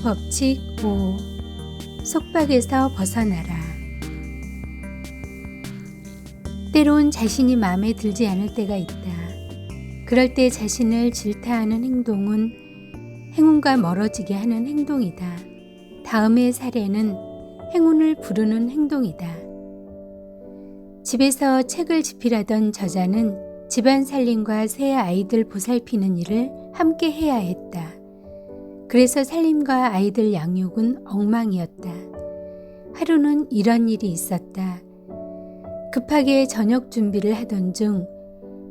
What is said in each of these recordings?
법칙 5. 속박에서 벗어나라. 때론 자신이 마음에 들지 않을 때가 있다. 그럴 때 자신을 질타하는 행동은 행운과 멀어지게 하는 행동이다. 다음의 사례는 행운을 부르는 행동이다. 집에서 책을 집필하던 저자는 집안 살림과 새 아이들 보살피는 일을 함께 해야 했다. 그래서 살림과 아이들 양육은 엉망이었다. 하루는 이런 일이 있었다. 급하게 저녁 준비를 하던 중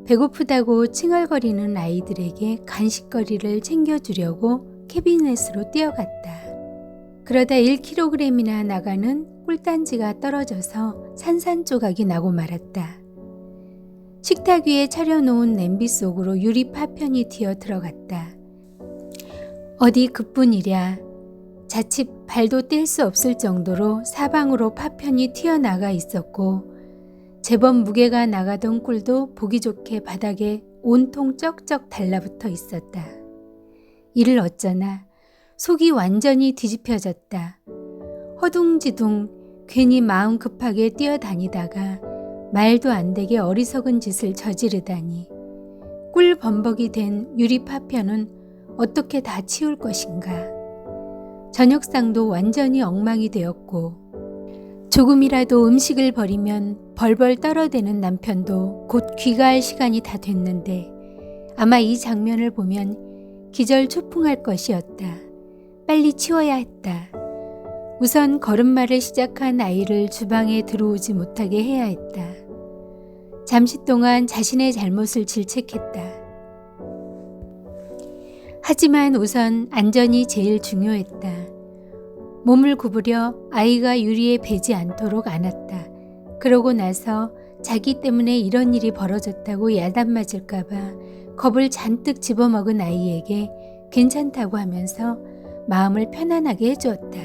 배고프다고 칭얼거리는 아이들에게 간식거리를 챙겨주려고 캐비넷으로 뛰어갔다. 그러다 1kg이나 나가는 꿀단지가 떨어져서 산산조각이 나고 말았다. 식탁 위에 차려놓은 냄비 속으로 유리 파편이 튀어 들어갔다. 어디 그뿐이랴. 자칫 발도 뗄 수 없을 정도로 사방으로 파편이 튀어나가 있었고 제법 무게가 나가던 꿀도 보기 좋게 바닥에 온통 쩍쩍 달라붙어 있었다. 이를 어쩌나 속이 완전히 뒤집혀졌다. 허둥지둥 괜히 마음 급하게 뛰어다니다가 말도 안 되게 어리석은 짓을 저지르다니 꿀 범벅이 된 유리 파편은 어떻게 다 치울 것인가. 저녁상도 완전히 엉망이 되었고 조금이라도 음식을 버리면 벌벌 떨어대는 남편도 곧 귀가할 시간이 다 됐는데 아마 이 장면을 보면 기절초풍할 것이었다. 빨리 치워야 했다. 우선 걸음마를 시작한 아이를 주방에 들어오지 못하게 해야 했다. 잠시 동안 자신의 잘못을 질책했다. 하지만 우선 안전이 제일 중요했다. 몸을 구부려 아이가 유리에 베지 않도록 안았다. 그러고 나서 자기 때문에 이런 일이 벌어졌다고 야단 맞을까봐 겁을 잔뜩 집어먹은 아이에게 괜찮다고 하면서 마음을 편안하게 해주었다.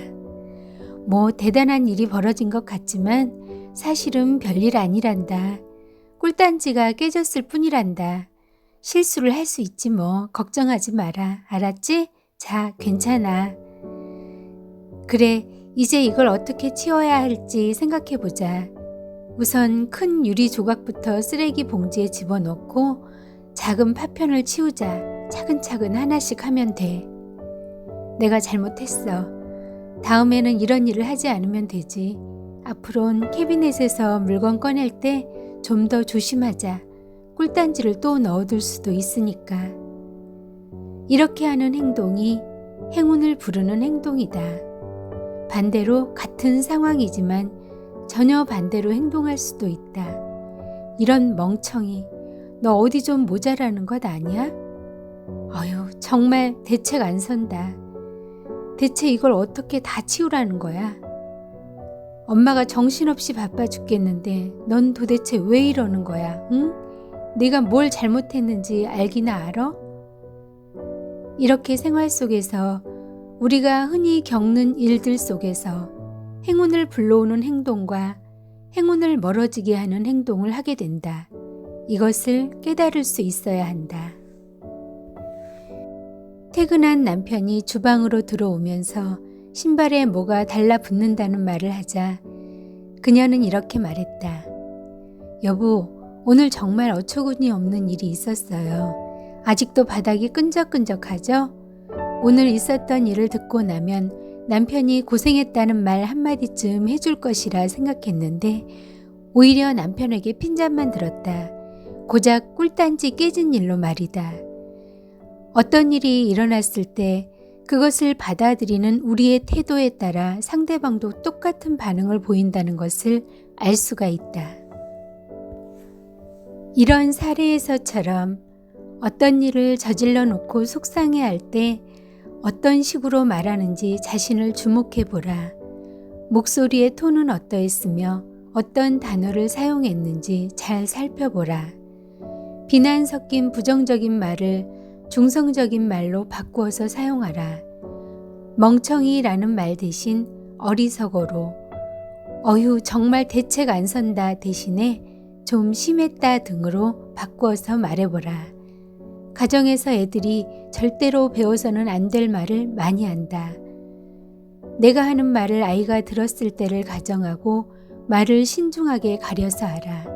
뭐 대단한 일이 벌어진 것 같지만 사실은 별일 아니란다. 꿀단지가 깨졌을 뿐이란다. 실수를 할 수 있지 뭐. 걱정하지 마라. 알았지? 자, 괜찮아. 그래, 이제 이걸 어떻게 치워야 할지 생각해보자. 우선 큰 유리 조각부터 쓰레기 봉지에 집어넣고 작은 파편을 치우자. 차근차근 하나씩 하면 돼. 내가 잘못했어. 다음에는 이런 일을 하지 않으면 되지. 앞으론 캐비넷에서 물건 꺼낼 때 좀 더 조심하자. 꿀단지를 또 넣어둘 수도 있으니까. 이렇게 하는 행동이 행운을 부르는 행동이다. 반대로 같은 상황이지만 전혀 반대로 행동할 수도 있다. 이런 멍청이, 너 어디 좀 모자라는 것 아니야? 어휴, 정말 대책 안 선다. 대체 이걸 어떻게 다 치우라는 거야? 엄마가 정신없이 바빠 죽겠는데 넌 도대체 왜 이러는 거야? 응? 네가 뭘 잘못했는지 알기나 알아? 이렇게 생활 속에서 우리가 흔히 겪는 일들 속에서 행운을 불러오는 행동과 행운을 멀어지게 하는 행동을 하게 된다. 이것을 깨달을 수 있어야 한다. 퇴근한 남편이 주방으로 들어오면서 신발에 뭐가 달라붙는다는 말을 하자 그녀는 이렇게 말했다. 여보, 오늘 정말 어처구니 없는 일이 있었어요. 아직도 바닥이 끈적끈적하죠? 오늘 있었던 일을 듣고 나면 남편이 고생했다는 말 한마디쯤 해줄 것이라 생각했는데 오히려 남편에게 핀잔만 들었다. 고작 꿀단지 깨진 일로 말이다. 어떤 일이 일어났을 때 그것을 받아들이는 우리의 태도에 따라 상대방도 똑같은 반응을 보인다는 것을 알 수가 있다. 이런 사례에서처럼 어떤 일을 저질러 놓고 속상해할 때 어떤 식으로 말하는지 자신을 주목해 보라. 목소리의 톤은 어떠했으며 어떤 단어를 사용했는지 잘 살펴보라. 비난 섞인 부정적인 말을 중성적인 말로 바꾸어서 사용하라. 멍청이라는 말 대신 어리석어로 어휴 정말 대책 안 선다 대신에 좀 심했다 등으로 바꾸어서 말해보라. 가정에서 애들이 절대로 배워서는 안 될 말을 많이 한다. 내가 하는 말을 아이가 들었을 때를 가정하고 말을 신중하게 가려서 하라.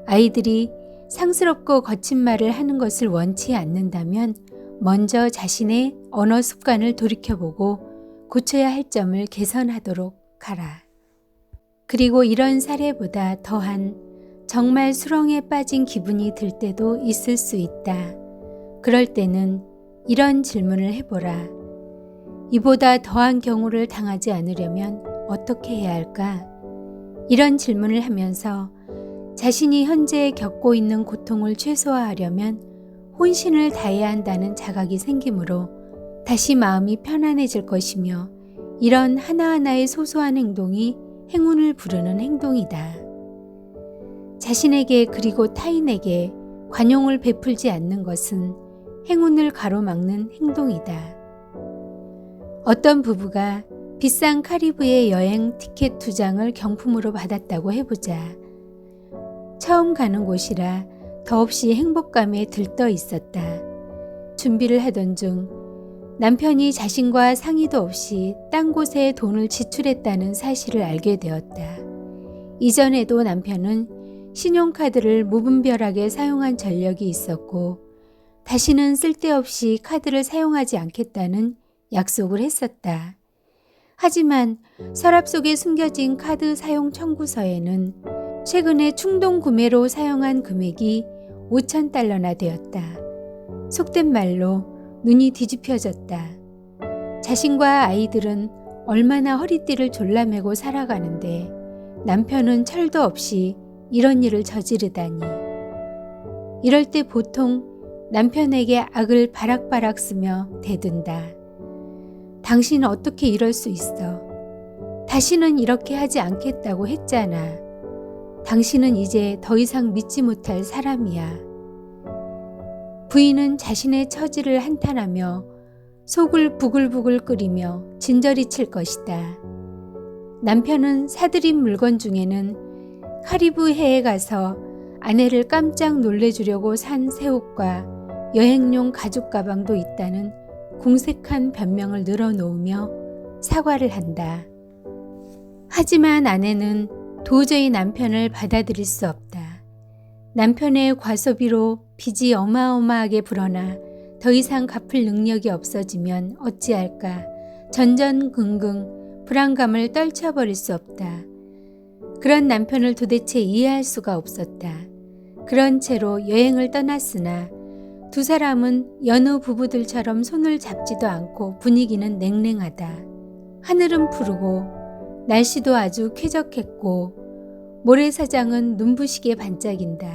아이들이 상스럽고 거친 말을 하는 것을 원치 않는다면 먼저 자신의 언어 습관을 돌이켜보고 고쳐야 할 점을 개선하도록 하라. 그리고 이런 사례보다 더한 정말 수렁에 빠진 기분이 들 때도 있을 수 있다. 그럴 때는 이런 질문을 해보라. 이보다 더한 경우를 당하지 않으려면 어떻게 해야 할까? 이런 질문을 하면서 자신이 현재 겪고 있는 고통을 최소화하려면 혼신을 다해야 한다는 자각이 생기므로 다시 마음이 편안해질 것이며 이런 하나하나의 소소한 행동이 행운을 부르는 행동이다. 자신에게 그리고 타인에게 관용을 베풀지 않는 것은 행운을 가로막는 행동이다. 어떤 부부가 비싼 카리브해 여행 티켓 2장을 경품으로 받았다고 해보자. 처음 가는 곳이라 더없이 행복감에 들떠 있었다. 준비를 하던 중 남편이 자신과 상의도 없이 딴 곳에 돈을 지출했다는 사실을 알게 되었다. 이전에도 남편은 신용카드를 무분별하게 사용한 전력이 있었고 다시는 쓸데없이 카드를 사용하지 않겠다는 약속을 했었다. 하지만 서랍 속에 숨겨진 카드 사용 청구서에는 최근에 충동 구매로 사용한 금액이 $5,000나 되었다. 속된 말로 눈이 뒤집혀졌다. 자신과 아이들은 얼마나 허리띠를 졸라매고 살아가는데 남편은 철도 없이 이런 일을 저지르다니. 이럴 때 보통 남편에게 악을 바락바락 쓰며 대든다. 당신은 어떻게 이럴 수 있어? 다시는 이렇게 하지 않겠다고 했잖아. 당신은 이제 더 이상 믿지 못할 사람이야. 부인은 자신의 처지를 한탄하며 속을 부글부글 끓이며 진저리 칠 것이다. 남편은 사들인 물건 중에는 카리브해에 가서 아내를 깜짝 놀래주려고 산 새 옷과 여행용 가죽 가방도 있다는 궁색한 변명을 늘어놓으며 사과를 한다. 하지만 아내는 도저히 남편을 받아들일 수 없다. 남편의 과소비로 빚이 어마어마하게 불어나 더 이상 갚을 능력이 없어지면 어찌할까 전전긍긍 불안감을 떨쳐버릴 수 없다. 그런 남편을 도대체 이해할 수가 없었다. 그런 채로 여행을 떠났으나 두 사람은 여느 부부들처럼 손을 잡지도 않고 분위기는 냉랭하다. 하늘은 푸르고 날씨도 아주 쾌적했고 모래사장은 눈부시게 반짝인다.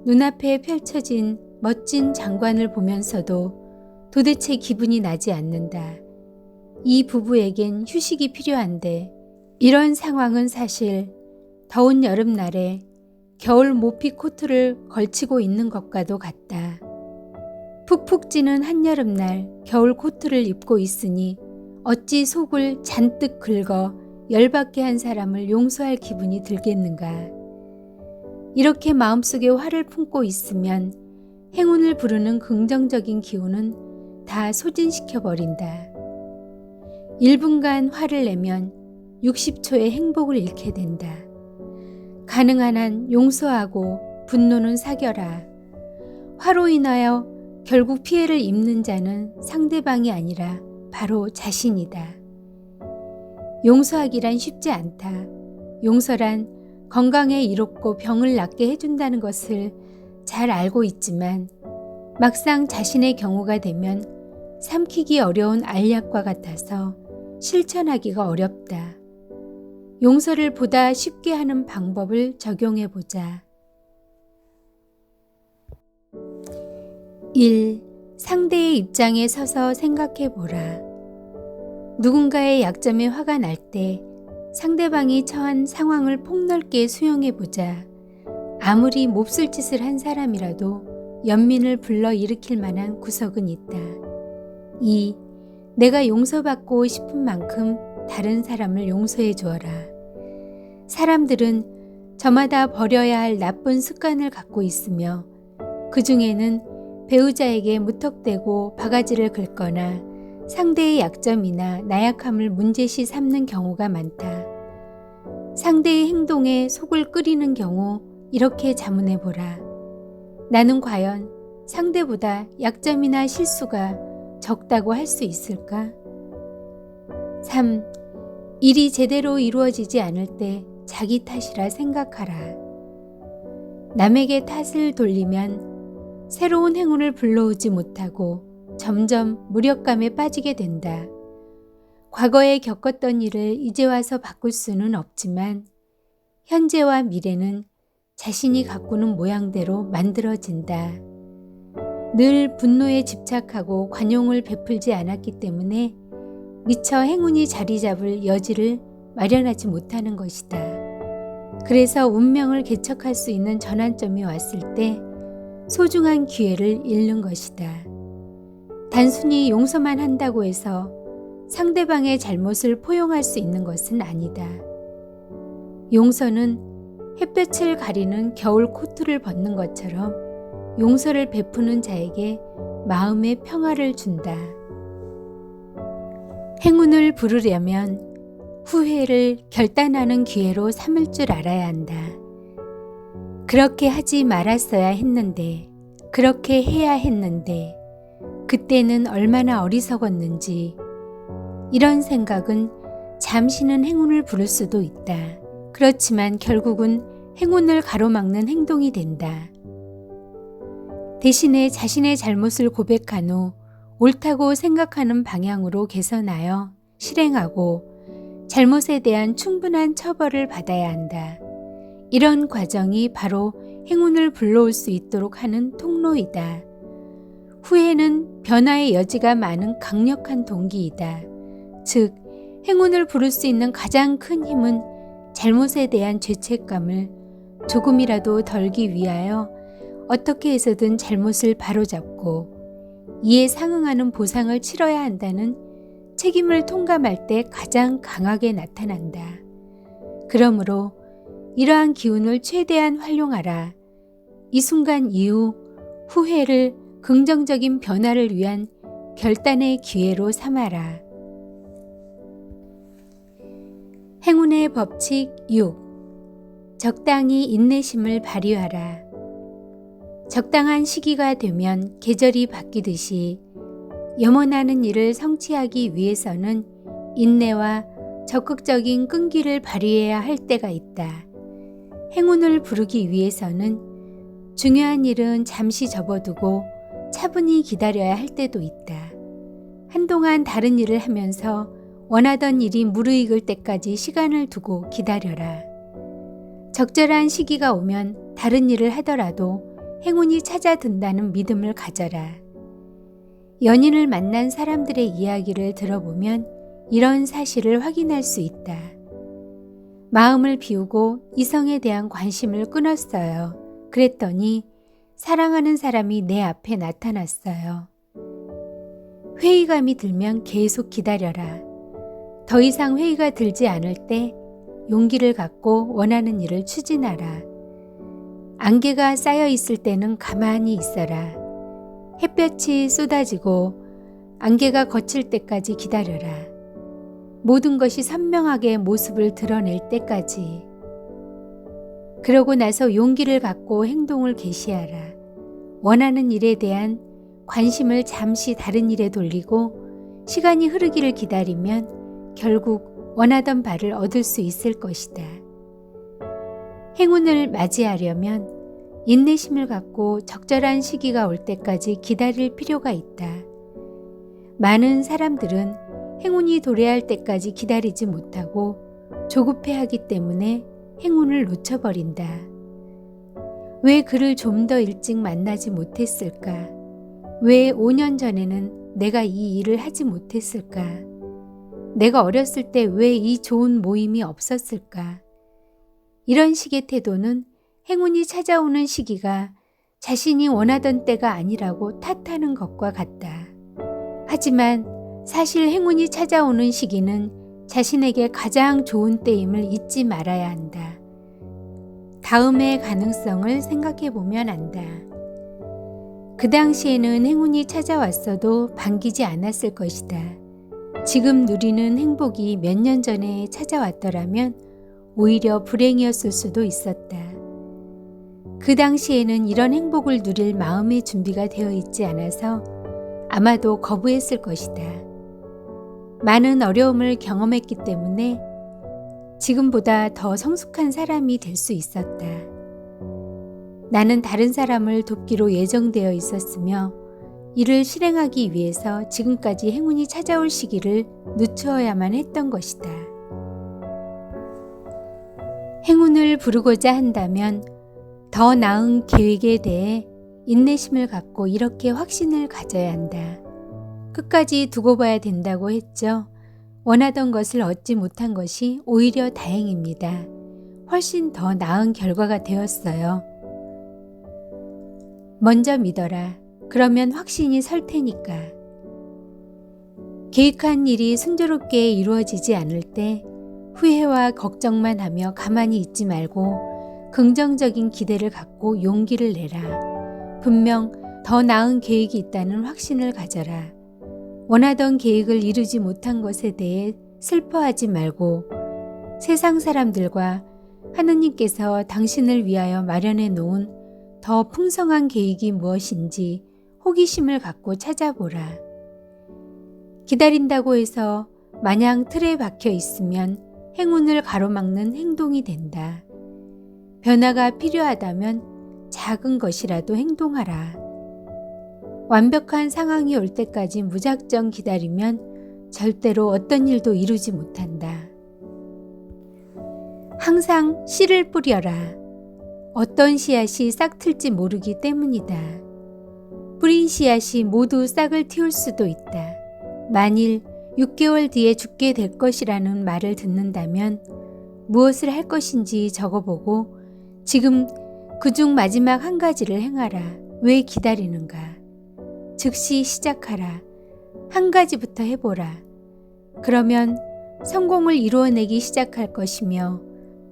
눈앞에 펼쳐진 멋진 장관을 보면서도 도대체 기분이 나지 않는다. 이 부부에겐 휴식이 필요한데 이런 상황은 사실 더운 여름날에 겨울 모피 코트를 걸치고 있는 것과도 같다. 푹푹 찌는 한여름날 겨울 코트를 입고 있으니 어찌 속을 잔뜩 긁어 열받게 한 사람을 용서할 기분이 들겠는가. 이렇게 마음속에 화를 품고 있으면 행운을 부르는 긍정적인 기운은 다 소진시켜버린다. 1분간 화를 내면 60초의 행복을 잃게 된다. 가능한 한 용서하고 분노는 사겨라. 화로 인하여 결국 피해를 입는 자는 상대방이 아니라 바로 자신이다. 용서하기란 쉽지 않다. 용서란 건강에 이롭고 병을 낫게 해준다는 것을 잘 알고 있지만 막상 자신의 경우가 되면 삼키기 어려운 알약과 같아서 실천하기가 어렵다. 용서를 보다 쉽게 하는 방법을 적용해보자. 1. 상대의 입장에 서서 생각해보라. 누군가의 약점에 화가 날 때 상대방이 처한 상황을 폭넓게 수용해보자. 아무리 몹쓸 짓을 한 사람이라도 연민을 불러일으킬 만한 구석은 있다. 2. 내가 용서받고 싶은 만큼 다른 사람을 용서해 주어라. 사람들은 저마다 버려야 할 나쁜 습관을 갖고 있으며 그 중에는 배우자에게 무턱대고 바가지를 긁거나 상대의 약점이나 나약함을 문제시 삼는 경우가 많다. 상대의 행동에 속을 끓이는 경우 이렇게 자문해 보라. 나는 과연 상대보다 약점이나 실수가 적다고 할 수 있을까? 3. 일이 제대로 이루어지지 않을 때 자기 탓이라 생각하라. 남에게 탓을 돌리면 새로운 행운을 불러오지 못하고 점점 무력감에 빠지게 된다. 과거에 겪었던 일을 이제 와서 바꿀 수는 없지만 현재와 미래는 자신이 가꾸는 모양대로 만들어진다. 늘 분노에 집착하고 관용을 베풀지 않았기 때문에 미처 행운이 자리 잡을 여지를 마련하지 못하는 것이다. 그래서 운명을 개척할 수 있는 전환점이 왔을 때 소중한 기회를 잃는 것이다. 단순히 용서만 한다고 해서 상대방의 잘못을 포용할 수 있는 것은 아니다. 용서는 햇볕을 가리는 겨울 코트를 벗는 것처럼 용서를 베푸는 자에게 마음의 평화를 준다. 행운을 부르려면 후회를 결단하는 기회로 삼을 줄 알아야 한다. 그렇게 하지 말았어야 했는데, 그렇게 해야 했는데, 그때는 얼마나 어리석었는지, 이런 생각은 잠시는 행운을 부를 수도 있다. 그렇지만 결국은 행운을 가로막는 행동이 된다. 대신에 자신의 잘못을 고백한 후 옳다고 생각하는 방향으로 개선하여 실행하고 잘못에 대한 충분한 처벌을 받아야 한다. 이런 과정이 바로 행운을 불러올 수 있도록 하는 통로이다. 후회는 변화의 여지가 많은 강력한 동기이다. 즉, 행운을 부를 수 있는 가장 큰 힘은 잘못에 대한 죄책감을 조금이라도 덜기 위하여 어떻게 해서든 잘못을 바로잡고 이에 상응하는 보상을 치러야 한다는 책임을 통감할 때 가장 강하게 나타난다. 그러므로 이러한 기운을 최대한 활용하라. 이 순간 이후 후회를 긍정적인 변화를 위한 결단의 기회로 삼아라. 행운의 법칙 6. 적당히 인내심을 발휘하라. 적당한 시기가 되면 계절이 바뀌듯이 염원하는 일을 성취하기 위해서는 인내와 적극적인 끈기를 발휘해야 할 때가 있다. 행운을 부르기 위해서는 중요한 일은 잠시 접어두고 차분히 기다려야 할 때도 있다. 한동안 다른 일을 하면서 원하던 일이 무르익을 때까지 시간을 두고 기다려라. 적절한 시기가 오면 다른 일을 하더라도 행운이 찾아든다는 믿음을 가져라. 연인을 만난 사람들의 이야기를 들어보면 이런 사실을 확인할 수 있다. 마음을 비우고 이성에 대한 관심을 끊었어요. 그랬더니 사랑하는 사람이 내 앞에 나타났어요. 회의감이 들면 계속 기다려라. 더 이상 회의가 들지 않을 때 용기를 갖고 원하는 일을 추진하라. 안개가 쌓여 있을 때는 가만히 있어라. 햇볕이 쏟아지고 안개가 걷힐 때까지 기다려라. 모든 것이 선명하게 모습을 드러낼 때까지. 그러고 나서 용기를 갖고 행동을 개시하라. 원하는 일에 대한 관심을 잠시 다른 일에 돌리고 시간이 흐르기를 기다리면 결국 원하던 바를 얻을 수 있을 것이다. 행운을 맞이하려면 인내심을 갖고 적절한 시기가 올 때까지 기다릴 필요가 있다. 많은 사람들은 행운이 도래할 때까지 기다리지 못하고 조급해하기 때문에 행운을 놓쳐버린다. 왜 그를 좀 더 일찍 만나지 못했을까? 왜 5년 전에는 내가 이 일을 하지 못했을까? 내가 어렸을 때 왜 이 좋은 모임이 없었을까? 이런 식의 태도는 행운이 찾아오는 시기가 자신이 원하던 때가 아니라고 탓하는 것과 같다. 하지만 사실 행운이 찾아오는 시기는 자신에게 가장 좋은 때임을 잊지 말아야 한다. 다음의 가능성을 생각해 보면 안다. 그 당시에는 행운이 찾아왔어도 반기지 않았을 것이다. 지금 누리는 행복이 몇 년 전에 찾아왔더라면 오히려 불행이었을 수도 있었다. 그 당시에는 이런 행복을 누릴 마음의 준비가 되어 있지 않아서 아마도 거부했을 것이다. 많은 어려움을 경험했기 때문에 지금보다 더 성숙한 사람이 될 수 있었다. 나는 다른 사람을 돕기로 예정되어 있었으며 이를 실행하기 위해서 지금까지 행운이 찾아올 시기를 늦추어야만 했던 것이다. 행운을 부르고자 한다면 더 나은 계획에 대해 인내심을 갖고 이렇게 확신을 가져야 한다. 끝까지 두고 봐야 된다고 했죠. 원하던 것을 얻지 못한 것이 오히려 다행입니다. 훨씬 더 나은 결과가 되었어요. 먼저 믿어라. 그러면 확신이 설 테니까. 계획한 일이 순조롭게 이루어지지 않을 때 후회와 걱정만 하며 가만히 있지 말고 긍정적인 기대를 갖고 용기를 내라. 분명 더 나은 계획이 있다는 확신을 가져라. 원하던 계획을 이루지 못한 것에 대해 슬퍼하지 말고 세상 사람들과 하느님께서 당신을 위하여 마련해 놓은 더 풍성한 계획이 무엇인지 호기심을 갖고 찾아보라. 기다린다고 해서 마냥 틀에 박혀 있으면 행운을 가로막는 행동이 된다. 변화가 필요하다면 작은 것이라도 행동하라. 완벽한 상황이 올 때까지 무작정 기다리면 절대로 어떤 일도 이루지 못한다. 항상 씨를 뿌려라. 어떤 씨앗이 싹 틀지 모르기 때문이다. 뿌린 씨앗이 모두 싹을 틔울 수도 있다. 만일 6개월 뒤에 죽게 될 것이라는 말을 듣는다면 무엇을 할 것인지 적어보고 지금 그중 마지막 한 가지를 행하라. 왜 기다리는가? 즉시 시작하라. 한 가지부터 해보라. 그러면 성공을 이루어내기 시작할 것이며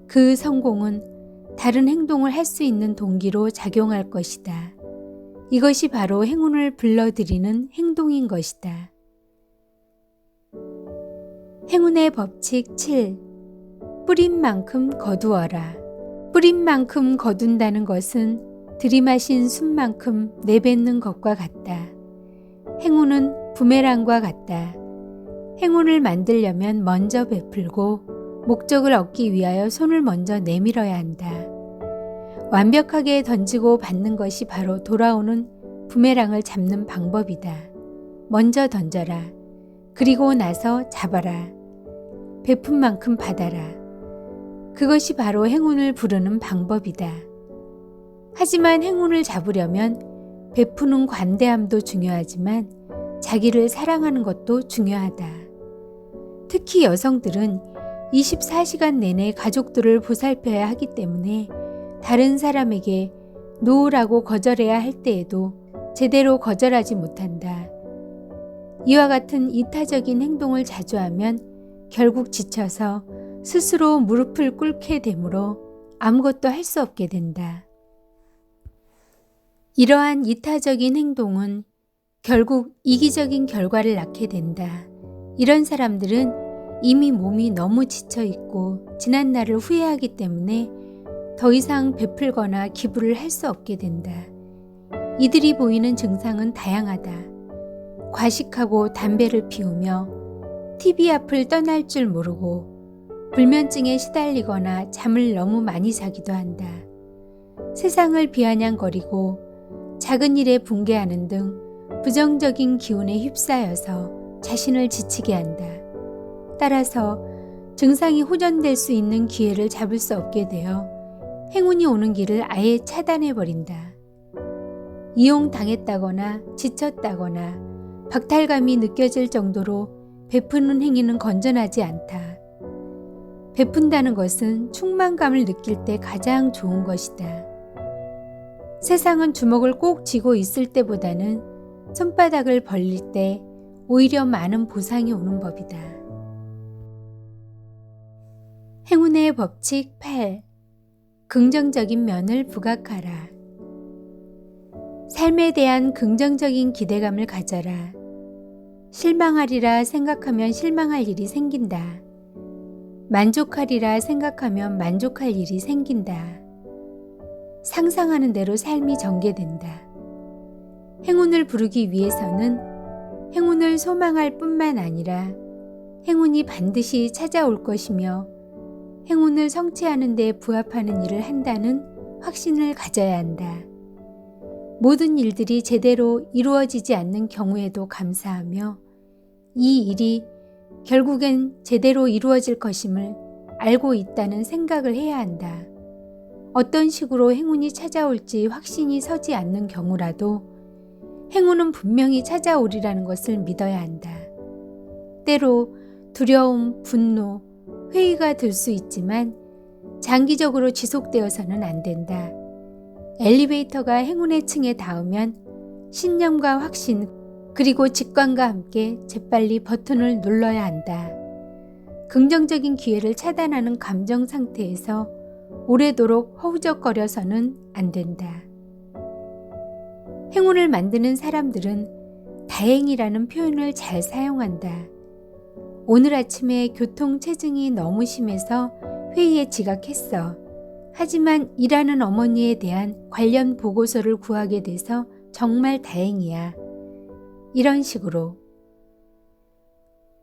그 성공은 다른 행동을 할 수 있는 동기로 작용할 것이다. 이것이 바로 행운을 불러들이는 행동인 것이다. 행운의 법칙 7. 뿌린 만큼 거두어라. 뿌린 만큼 거둔다는 것은 들이마신 숨만큼 내뱉는 것과 같다. 행운은 부메랑과 같다. 행운을 만들려면 먼저 베풀고 목적을 얻기 위하여 손을 먼저 내밀어야 한다. 완벽하게 던지고 받는 것이 바로 돌아오는 부메랑을 잡는 방법이다. 먼저 던져라. 그리고 나서 잡아라. 베푼 만큼 받아라. 그것이 바로 행운을 부르는 방법이다. 하지만 행운을 잡으려면 베푸는 관대함도 중요하지만 자기를 사랑하는 것도 중요하다. 특히 여성들은 24시간 내내 가족들을 보살펴야 하기 때문에 다른 사람에게 놓으라고 거절해야 할 때에도 제대로 거절하지 못한다. 이와 같은 이타적인 행동을 자주 하면 결국 지쳐서 스스로 무릎을 꿇게 되므로 아무것도 할 수 없게 된다. 이러한 이타적인 행동은 결국 이기적인 결과를 낳게 된다. 이런 사람들은 이미 몸이 너무 지쳐 있고 지난 날을 후회하기 때문에 더 이상 베풀거나 기부를 할 수 없게 된다. 이들이 보이는 증상은 다양하다. 과식하고 담배를 피우며 TV 앞을 떠날 줄 모르고 불면증에 시달리거나 잠을 너무 많이 자기도 한다. 세상을 비아냥거리고 작은 일에 붕괴하는 등 부정적인 기운에 휩싸여서 자신을 지치게 한다. 따라서 증상이 호전될 수 있는 기회를 잡을 수 없게 되어 행운이 오는 길을 아예 차단해버린다. 이용당했다거나 지쳤다거나 박탈감이 느껴질 정도로 베푸는 행위는 건전하지 않다. 베푼다는 것은 충만감을 느낄 때 가장 좋은 것이다. 세상은 주먹을 꼭 쥐고 있을 때보다는 손바닥을 벌릴 때 오히려 많은 보상이 오는 법이다. 행운의 법칙 8. 긍정적인 면을 부각하라. 삶에 대한 긍정적인 기대감을 가져라. 실망하리라 생각하면 실망할 일이 생긴다. 만족하리라 생각하면 만족할 일이 생긴다. 상상하는 대로 삶이 전개된다. 행운을 부르기 위해서는 행운을 소망할 뿐만 아니라 행운이 반드시 찾아올 것이며 행운을 성취하는 데 부합하는 일을 한다는 확신을 가져야 한다. 모든 일들이 제대로 이루어지지 않는 경우에도 감사하며 이 일이 결국엔 제대로 이루어질 것임을 알고 있다는 생각을 해야 한다. 어떤 식으로 행운이 찾아올지 확신이 서지 않는 경우라도 행운은 분명히 찾아오리라는 것을 믿어야 한다. 때로 두려움, 분노, 회의가 들 수 있지만 장기적으로 지속되어서는 안 된다. 엘리베이터가 행운의 층에 닿으면 신념과 확신 그리고 직관과 함께 재빨리 버튼을 눌러야 한다. 긍정적인 기회를 차단하는 감정 상태에서 오래도록 허우적거려서는 안 된다. 행운을 만드는 사람들은 다행이라는 표현을 잘 사용한다. 오늘 아침에 교통체증이 너무 심해서 회의에 지각했어. 하지만 일하는 어머니에 대한 관련 보고서를 구하게 돼서 정말 다행이야. 이런 식으로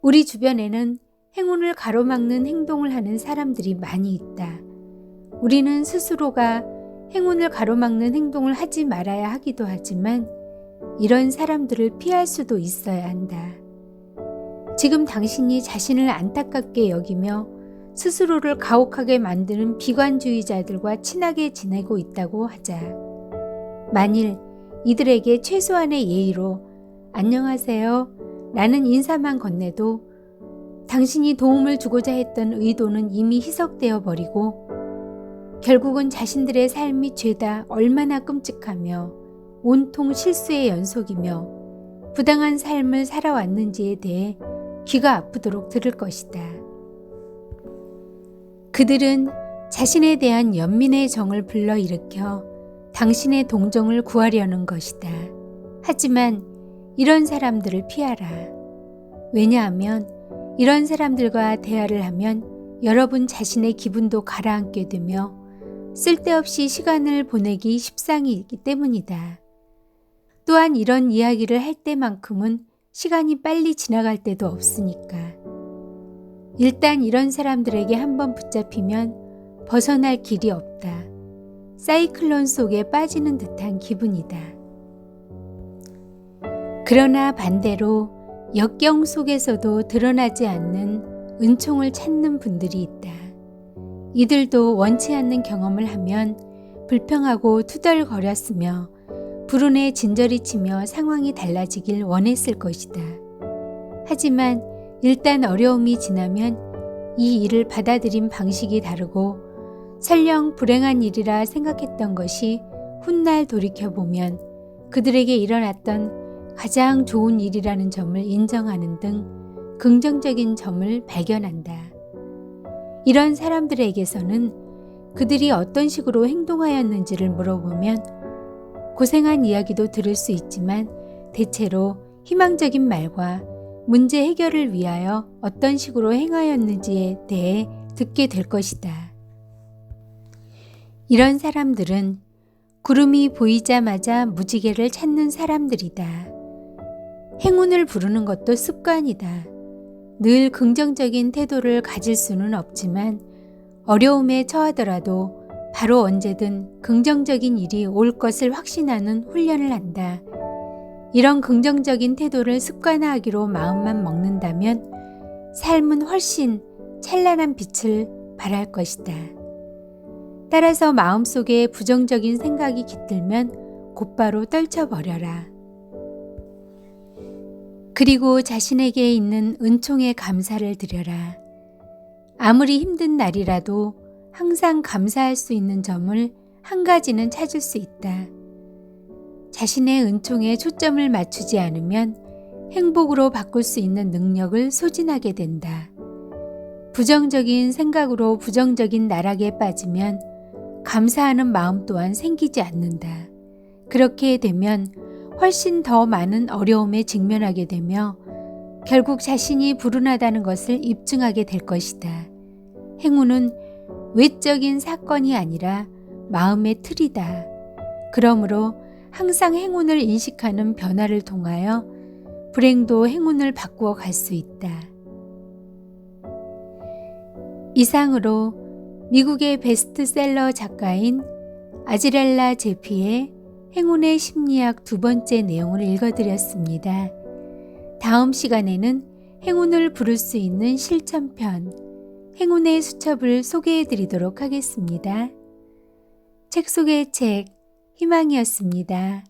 우리 주변에는 행운을 가로막는 행동을 하는 사람들이 많이 있다. 우리는 스스로가 행운을 가로막는 행동을 하지 말아야 하기도 하지만 이런 사람들을 피할 수도 있어야 한다. 지금 당신이 자신을 안타깝게 여기며 스스로를 가혹하게 만드는 비관주의자들과 친하게 지내고 있다고 하자. 만일 이들에게 최소한의 예의로 안녕하세요 라는 인사만 건네도 당신이 도움을 주고자 했던 의도는 이미 희석되어 버리고 결국은 자신들의 삶이 죄다 얼마나 끔찍하며 온통 실수의 연속이며 부당한 삶을 살아왔는지에 대해 귀가 아프도록 들을 것이다. 그들은 자신에 대한 연민의 정을 불러일으켜 당신의 동정을 구하려는 것이다. 하지만 이런 사람들을 피하라. 왜냐하면 이런 사람들과 대화를 하면 여러분 자신의 기분도 가라앉게 되며 쓸데없이 시간을 보내기 십상이기 때문이다. 또한 이런 이야기를 할 때만큼은 시간이 빨리 지나갈 때도 없으니까. 일단 이런 사람들에게 한번 붙잡히면 벗어날 길이 없다. 사이클론 속에 빠지는 듯한 기분이다. 그러나 반대로 역경 속에서도 드러나지 않는 은총을 찾는 분들이 있다. 이들도 원치 않는 경험을 하면 불평하고 투덜거렸으며 불운에 진저리치며 상황이 달라지길 원했을 것이다. 하지만 일단 어려움이 지나면 이 일을 받아들인 방식이 다르고 설령 불행한 일이라 생각했던 것이 훗날 돌이켜보면 그들에게 일어났던 가장 좋은 일이라는 점을 인정하는 등 긍정적인 점을 발견한다. 이런 사람들에게서는 그들이 어떤 식으로 행동하였는지를 물어보면 고생한 이야기도 들을 수 있지만 대체로 희망적인 말과 문제 해결을 위하여 어떤 식으로 행하였는지에 대해 듣게 될 것이다. 이런 사람들은 구름이 보이자마자 무지개를 찾는 사람들이다. 행운을 부르는 것도 습관이다. 늘 긍정적인 태도를 가질 수는 없지만 어려움에 처하더라도 바로 언제든 긍정적인 일이 올 것을 확신하는 훈련을 한다. 이런 긍정적인 태도를 습관화하기로 마음만 먹는다면 삶은 훨씬 찬란한 빛을 발할 것이다. 따라서 마음속에 부정적인 생각이 깃들면 곧바로 떨쳐버려라. 그리고 자신에게 있는 은총에 감사를 드려라. 아무리 힘든 날이라도 항상 감사할 수 있는 점을 한 가지는 찾을 수 있다. 자신의 은총에 초점을 맞추지 않으면 행복으로 바꿀 수 있는 능력을 소진하게 된다. 부정적인 생각으로 부정적인 나락에 빠지면 감사하는 마음 또한 생기지 않는다. 그렇게 되면 훨씬 더 많은 어려움에 직면하게 되며 결국 자신이 불운하다는 것을 입증하게 될 것이다. 행운은 외적인 사건이 아니라 마음의 틀이다. 그러므로 항상 행운을 인식하는 변화를 통하여 불행도 행운을 바꾸어 갈 수 있다. 이상으로 미국의 베스트셀러 작가인 아즈렐라 제피의 행운의 심리학 2번째 내용을 읽어드렸습니다. 다음 시간에는 행운을 부를 수 있는 실천편, 행운의 수첩을 소개해드리도록 하겠습니다. 책 속의 책, 희망이었습니다.